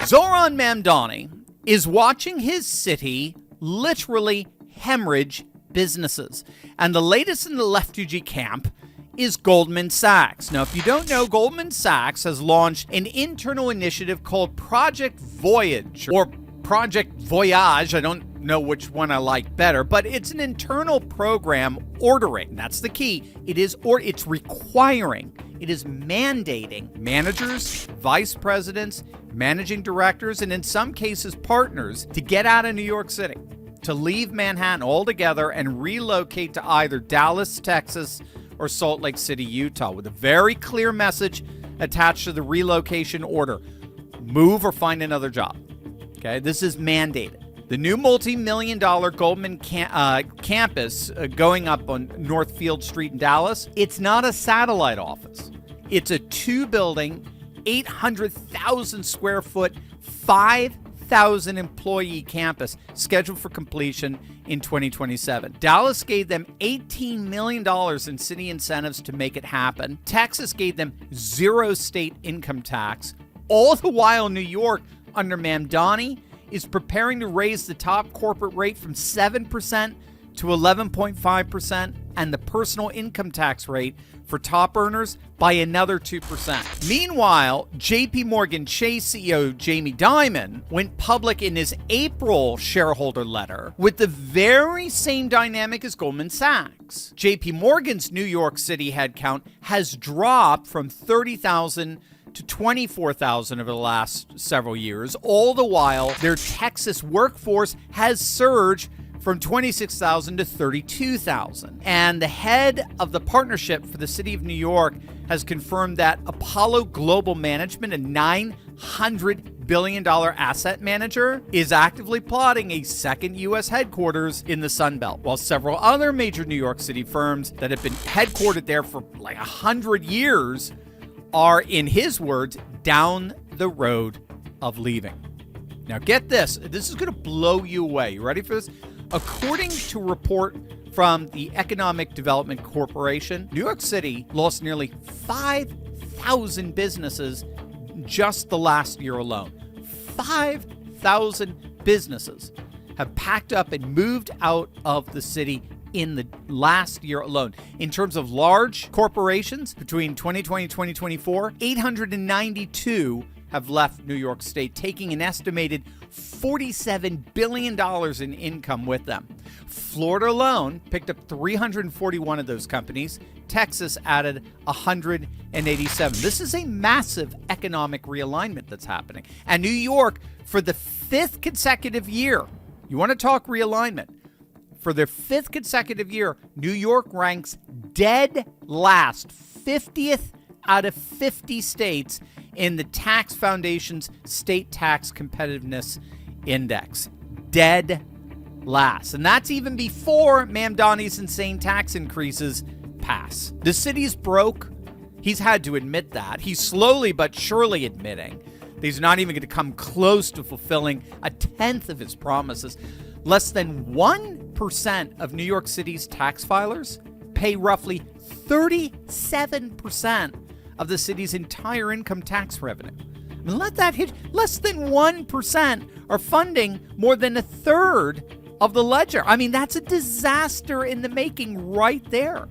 Zoran Mamdani is watching his city literally hemorrhage businesses. And the latest in the refugee camp is Goldman Sachs. Now, if you don't know, Goldman Sachs has launched an internal initiative called Project Voyage or Project Voyage. I don't know which one I like better, but it's an internal program ordering. That's the key. It's requiring, it is mandating managers, vice presidents, managing directors, and in some cases partners to get out of New York City, to leave Manhattan altogether and relocate to either Dallas, Texas, or Salt Lake City, Utah, with a very clear message attached to the relocation order. Move or find another job. Okay, this is mandated. The new multi-million-dollar Goldman campus going up on North Field Street in Dallas, it's not a satellite office. It's a two-building, 800,000 square foot, 5,000 employee campus scheduled for completion in 2027. Dallas gave them $18 million in city incentives to make it happen. Texas gave them 0 state income tax. All the while, New York, under Mamdani, is preparing to raise the top corporate rate from 7% to 11.5% and the personal income tax rate for top earners by another 2%. Meanwhile, JP Morgan Chase CEO Jamie Dimon went public in his April shareholder letter with the very same dynamic as Goldman Sachs. JP Morgan's New York City headcount has dropped from 30,000 to 24,000 over the last several years. All the while, their Texas workforce has surged from 26,000 to 32,000. And the head of the partnership for the city of New York has confirmed that Apollo Global Management, a $900 billion asset manager, is actively plotting a second U.S. headquarters in the Sun Belt, while several other major New York City firms that have been headquartered there for like 100 years are, in his words, down the road of leaving. Now get this. This is going to blow you away. You ready for this? According to a report from the Economic Development Corporation, New York City lost nearly 5,000 businesses just the last year alone. 5,000 businesses have packed up and moved out of the city in the last year alone. In terms of large corporations, between 2020 and 2024, 892 have left New York State, taking an estimated $47 billion in income with them. Florida alone picked up 341 of those companies. Texas added 187. This is a massive economic realignment that's happening. And New York, for the 5th consecutive year, you want to talk realignment, for their 5th consecutive year, New York ranks dead last, 50th out of 50 states in the Tax Foundation's State Tax Competitiveness Index. Dead last. And that's even before Mamdani's insane tax increases pass. The city's broke. He's had to admit that. He's slowly but surely admitting that he's not even going to come close to fulfilling a tenth of his promises. Less than 1% of New York City's tax filers pay roughly 37% of the city's entire income tax revenue. I mean, let that hit. Less than 1% are funding more than a third of the ledger. I mean, that's a disaster in the making right there.